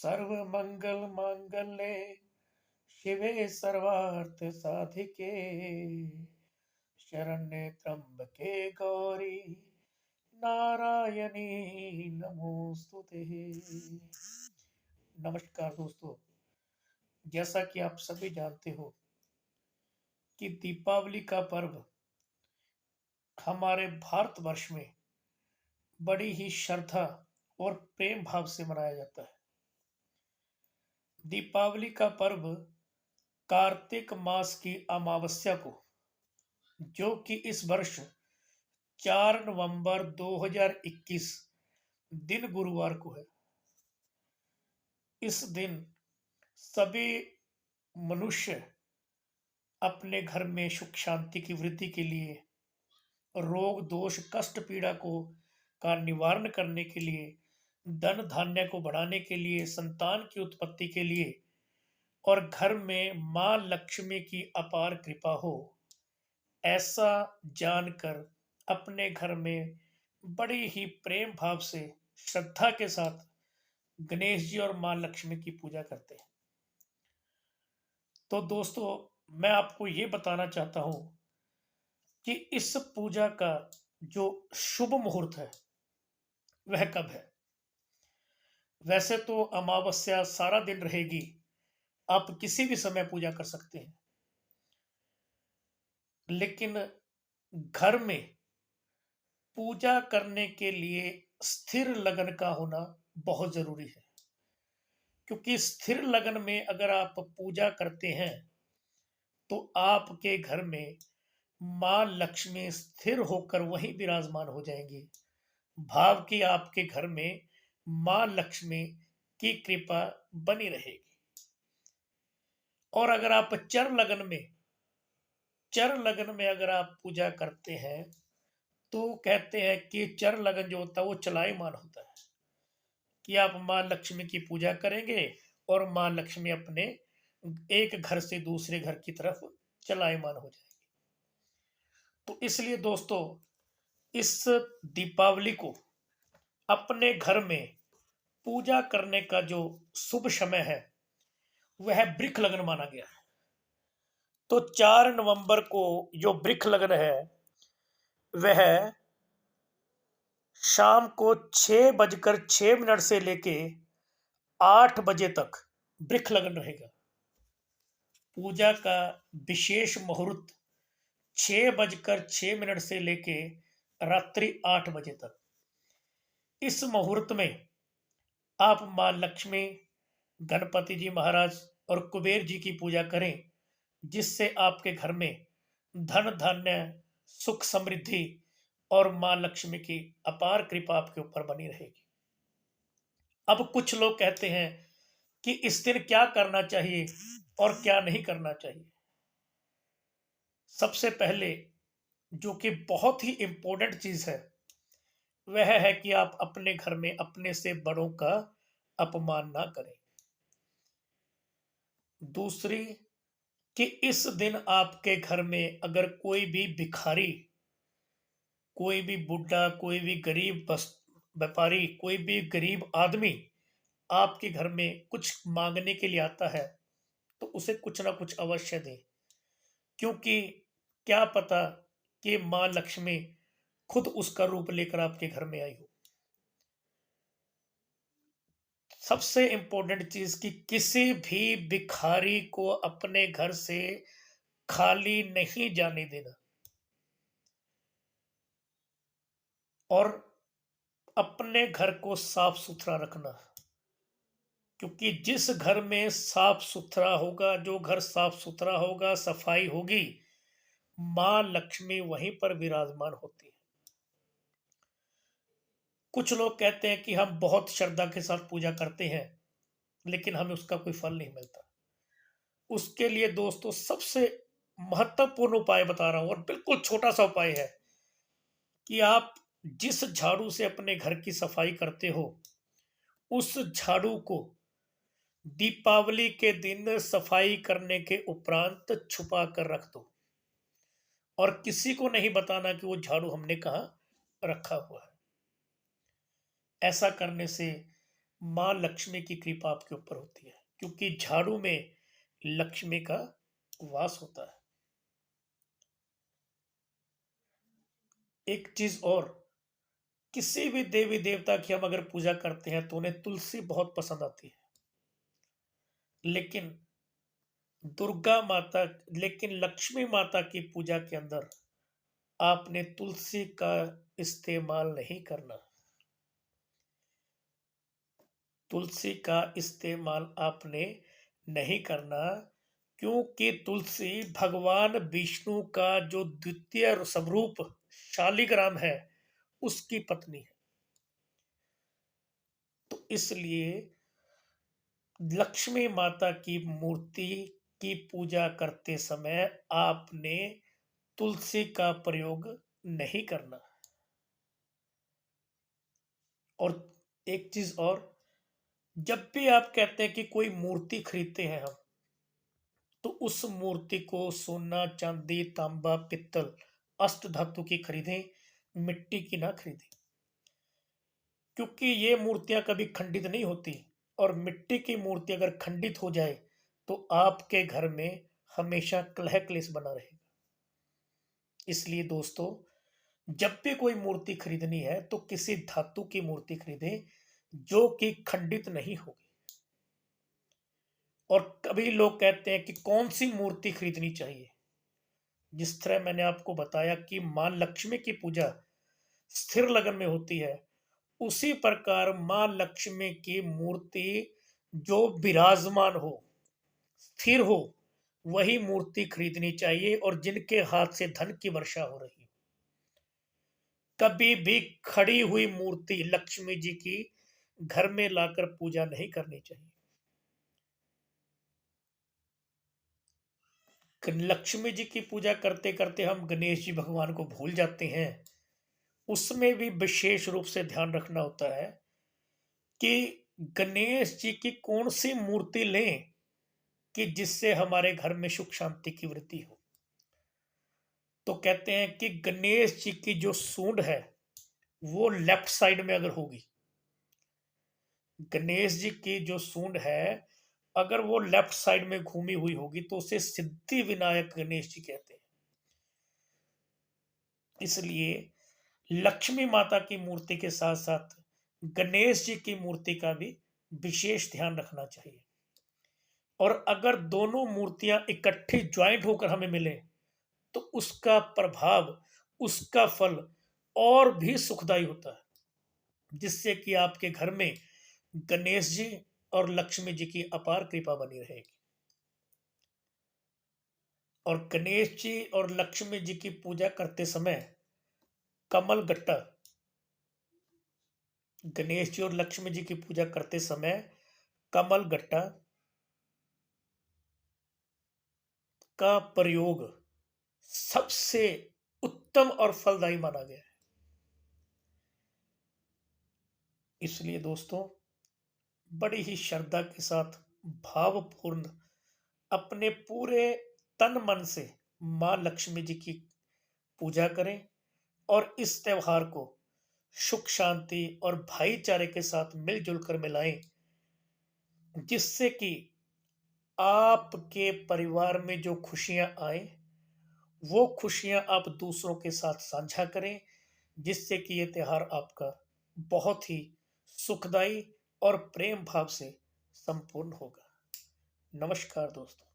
सर्वमंगल मांगल्ये शिवे सर्वार्थ साधिके शरण्ये त्र्यंबके गौरी नारायणी नमोस्तुते। नमस्कार दोस्तों, जैसा कि आप सभी जानते हो कि दीपावली का पर्व हमारे भारतवर्ष में बड़ी ही श्रद्धा और प्रेम भाव से मनाया जाता है। दीपावली का पर्व कार्तिक मास की अमावस्या को, जो कि इस वर्ष 4 नवंबर 2021 दिन गुरुवार को है। इस दिन सभी मनुष्य अपने घर में सुख शांति की वृद्धि के लिए, रोग दोष कष्ट पीड़ा को का निवारण करने के लिए, धन धान्य को बढ़ाने के लिए, संतान की उत्पत्ति के लिए और घर में मां लक्ष्मी की अपार कृपा हो, ऐसा जानकर अपने घर में बड़ी ही प्रेम भाव से श्रद्धा के साथ गणेश जी और मां लक्ष्मी की पूजा करते हैं। तो दोस्तों, मैं आपको ये बताना चाहता हूं कि इस पूजा का जो शुभ मुहूर्त है वह कब है। वैसे तो अमावस्या सारा दिन रहेगी, आप किसी भी समय पूजा कर सकते हैं, लेकिन घर में पूजा करने के लिए स्थिर लगन का होना बहुत जरूरी है। क्योंकि स्थिर लगन में अगर आप पूजा करते हैं तो आपके घर में मां लक्ष्मी स्थिर होकर वहीं विराजमान हो जाएंगी। भाव कि आपके घर में मां लक्ष्मी की कृपा बनी रहेगी। और अगर आप चर लगन में अगर आप पूजा करते हैं तो कहते हैं कि चर लगन जो होता है वो चलायमान होता है, कि आप मां लक्ष्मी की पूजा करेंगे और मां लक्ष्मी अपने एक घर से दूसरे घर की तरफ चलायमान हो जाएगी। तो इसलिए दोस्तों, इस दीपावली को अपने घर में पूजा करने का जो शुभ समय है वह वृक्ष लगन माना गया है। तो 4 नवंबर को जो वृक्ष लगन है वह शाम को 6:06 से लेके 8 बजे तक वृक्ष लगन रहेगा। पूजा का विशेष मुहूर्त 6:06 से लेके रात्रि 8 बजे तक। इस मुहूर्त में आप मां लक्ष्मी, गणपति जी महाराज और कुबेर जी की पूजा करें, जिससे आपके घर में धन धान्य सुख समृद्धि और मां लक्ष्मी की अपार कृपा आपके ऊपर बनी रहेगी। अब कुछ लोग कहते हैं कि इस दिन क्या करना चाहिए और क्या नहीं करना चाहिए। सबसे पहले जो कि बहुत ही इंपॉर्टेंट चीज है वह है कि आप अपने घर में अपने से बड़ों का अपमान ना करें। दूसरी, कि इस दिन आपके घर में अगर कोई भी भिखारी, कोई भी बुढ़ा, कोई भी गरीब व्यापारी, कोई भी गरीब आदमी आपके घर में कुछ मांगने के लिए आता है तो उसे कुछ ना कुछ अवश्य दें। क्योंकि क्या पता कि मां लक्ष्मी खुद उसका रूप लेकर आपके घर में आई हो। सबसे इंपॉर्टेंट चीज कि किसी भी भिखारी को अपने घर से खाली नहीं जाने देना। और अपने घर को साफ सुथरा रखना, क्योंकि जिस घर में साफ सुथरा होगा, जो घर साफ सुथरा होगा, सफाई होगी, मां लक्ष्मी वहीं पर विराजमान होती है। कुछ लोग कहते हैं कि हम बहुत श्रद्धा के साथ पूजा करते हैं लेकिन हमें उसका कोई फल नहीं मिलता। उसके लिए दोस्तों सबसे महत्वपूर्ण उपाय बता रहा हूं, और बिल्कुल छोटा सा उपाय है कि आप जिस झाड़ू से अपने घर की सफाई करते हो उस झाड़ू को दीपावली के दिन सफाई करने के उपरांत छुपा कर रख दो और किसी को नहीं बताना कि वो झाड़ू हमने कहा रखा हुआ है। ऐसा करने से माँ लक्ष्मी की कृपा आपके ऊपर होती है, क्योंकि झाड़ू में लक्ष्मी का वास होता है। एक चीज और, किसी भी देवी देवता की हम अगर पूजा करते हैं तो उन्हें तुलसी बहुत पसंद आती है, लेकिन दुर्गा माता लेकिन लक्ष्मी माता की पूजा के अंदर आपने तुलसी का इस्तेमाल नहीं करना। तुलसी का इस्तेमाल आपने नहीं करना, क्योंकि तुलसी भगवान विष्णु का जो द्वितीय स्वरूप शालिग्राम है, उसकी पत्नी है। तो इसलिए लक्ष्मी माता की मूर्ति की पूजा करते समय आपने तुलसी का प्रयोग नहीं करना। और एक चीज और, जब भी आप कहते हैं कि कोई मूर्ति खरीदते हैं हम, तो उस मूर्ति को सोना चांदी तांबा पित्तल अष्ट धातु की खरीदें, मिट्टी की ना खरीदें, क्योंकि ये मूर्तियां कभी खंडित नहीं होती। और मिट्टी की मूर्ति अगर खंडित हो जाए तो आपके घर में हमेशा कलह क्लेश बना रहेगा। इसलिए दोस्तों, जब भी कोई मूर्ति खरीदनी है तो किसी धातु की मूर्ति खरीदें जो कि खंडित नहीं होगी। और कभी लोग कहते हैं कि कौन सी मूर्ति खरीदनी चाहिए। जिस तरह मैंने आपको बताया कि मां लक्ष्मी की पूजा स्थिर लगन में होती है, उसी प्रकार मां लक्ष्मी की मूर्ति जो विराजमान हो, स्थिर हो, वही मूर्ति खरीदनी चाहिए। और जिनके हाथ से धन की वर्षा हो रही, कभी भी खड़ी हुई मूर्ति लक्ष्मी जी की घर में लाकर पूजा नहीं करनी चाहिए। लक्ष्मी जी की पूजा करते करते हम गणेश जी भगवान को भूल जाते हैं। उसमें भी विशेष रूप से ध्यान रखना होता है कि गणेश जी की कौन सी मूर्ति लें कि जिससे हमारे घर में सुख शांति की वृद्धि हो। तो कहते हैं कि गणेश जी की जो सूंड है वो लेफ्ट साइड में अगर होगी, गणेश जी की जो सूंड है अगर वो लेफ्ट साइड में घूमी हुई होगी तो उसे सिद्धि विनायक गणेश जी कहते हैं। इसलिए लक्ष्मी माता की मूर्ति के साथ साथ गणेश जी की मूर्ति का भी विशेष ध्यान रखना चाहिए। और अगर दोनों मूर्तियां इकट्ठी ज्वाइंट होकर हमें मिले तो उसका प्रभाव, उसका फल और भी सुखदायी होता है, जिससे कि आपके घर में गणेश जी और लक्ष्मी जी की अपार कृपा बनी रहेगी। और गणेश जी और लक्ष्मी जी की पूजा करते समय कमल गट्टा, गणेश जी और लक्ष्मी जी की पूजा करते समय कमल गट्टा का प्रयोग सबसे उत्तम और फलदायी माना गया है। इसलिए दोस्तों, बड़ी ही श्रद्धा के साथ भावपूर्ण अपने पूरे तन मन से मां लक्ष्मी जी की पूजा करें और इस त्योहार को सुख शांति और भाईचारे के साथ मिलजुल कर मिलाएं, जिससे कि आपके परिवार में जो खुशियां आए वो खुशियां आप दूसरों के साथ साझा करें, जिससे कि ये त्योहार आपका बहुत ही सुखदाई और प्रेम भाव से संपूर्ण होगा। नमस्कार दोस्तों।